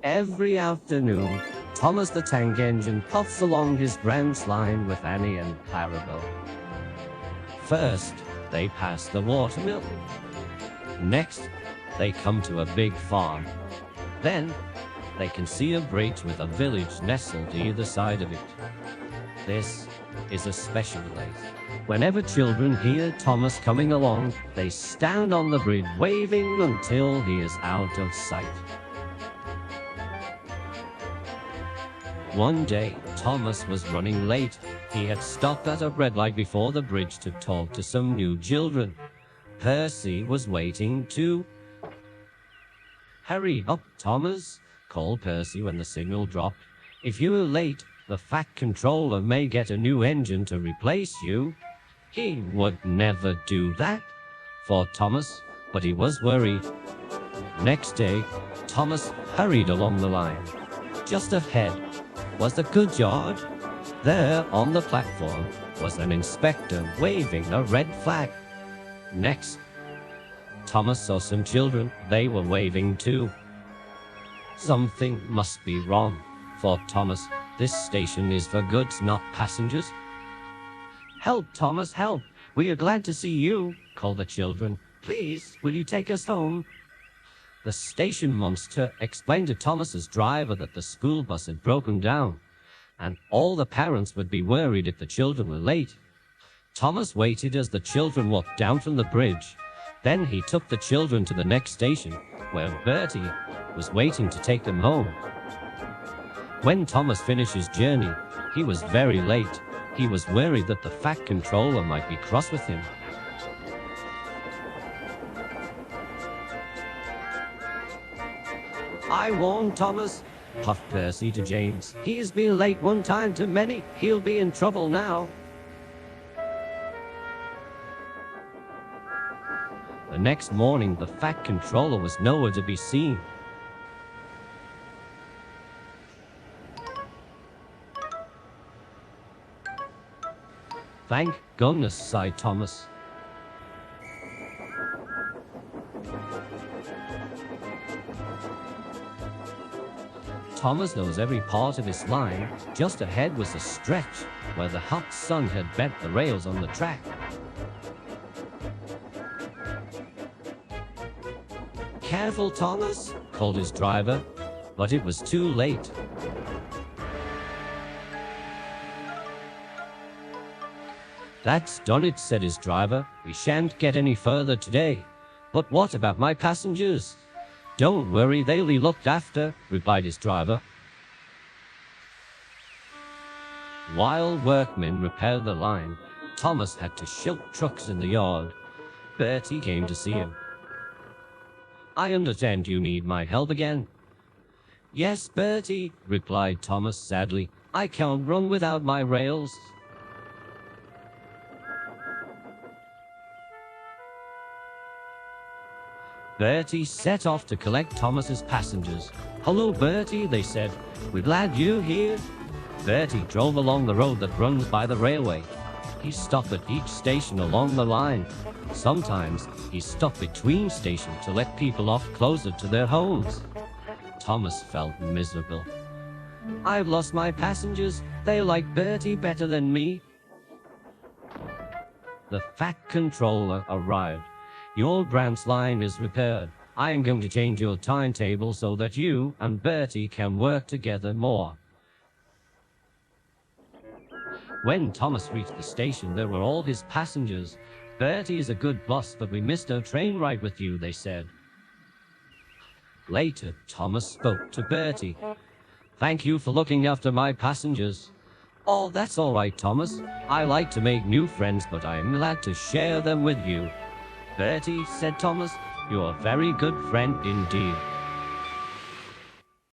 Every afternoon, Thomas the Tank Engine puffs along his branch line with Annie and Clarabelle. First, they pass the watermill. Next, they come to a big farm. Then, they can see a bridge with a village nestled either side of it. This is a special place. Whenever children hear Thomas coming along, they stand on the bridge waving until he is out of sight. One day, Thomas was running late. He had stopped at a red light before the bridge to talk to some new children. Percy was waiting too. "Hurry up, Thomas," called Percy when the signal dropped. "If you are late, the Fat Controller may get a new engine to replace you." He would never do that, thought Thomas, but he was worried. Next day, Thomas hurried along the line. Just ahead was the goods yard. There on the platform was an inspector waving a red flag. Next, Thomas saw some children. They were waving too. Something must be wrong, thought Thomas. This station is for goods, not passengers. "Help, Thomas, help! We are glad to see you," called the children. "Please, will you take us home?" The station monster explained to Thomas's driver that the school bus had broken down, and all the parents would be worried if the children were late. Thomas waited as the children walked down from the bridge. Then he took the children to the next station, where Bertie was waiting to take them home. When Thomas finished his journey, he was very late. He was worried that the Fat Controller might be cross with him. "I warned Thomas," puffed Percy to James. "He's been late one time too many. He'll be in trouble now." The next morning, the Fat Controller was nowhere to be seen. "Thank goodness," sighed Thomas. Thomas knows every part of his line. Just ahead was a stretch where the hot sun had bent the rails on the track. "Careful, Thomas," called his driver, but it was too late. "That's done it," said his driver. "We shan't get any further today. But what about my passengers?" "Don't worry, they'll be looked after," replied his driver. While workmen repaired the line, Thomas had to shift trucks in the yard. Bertie came to see him. "I understand you need my help again." "Yes, Bertie," replied Thomas sadly. "I can't run without my rails." Bertie set off to collect Thomas's passengers. "Hello, Bertie," they said. "We're glad you're here." Bertie drove along the road that runs by the railway. He stopped at each station along the line. Sometimes he stopped between stations to let people off closer to their homes. Thomas felt miserable. "I've lost my passengers. They like Bertie better than me." The Fat Controller arrived. "Your branch line is repaired. I am going to change your timetable so that you and Bertie can work together more." When Thomas reached the station, there were all his passengers. "Bertie is a good boss, but we missed our train ride with you," they said. Later, Thomas spoke to Bertie. "Thank you for looking after my passengers." "Oh, that's all right, Thomas. I like to make new friends, but I am glad to share them with you." "Bertie," said Thomas, "you're a very good friend indeed."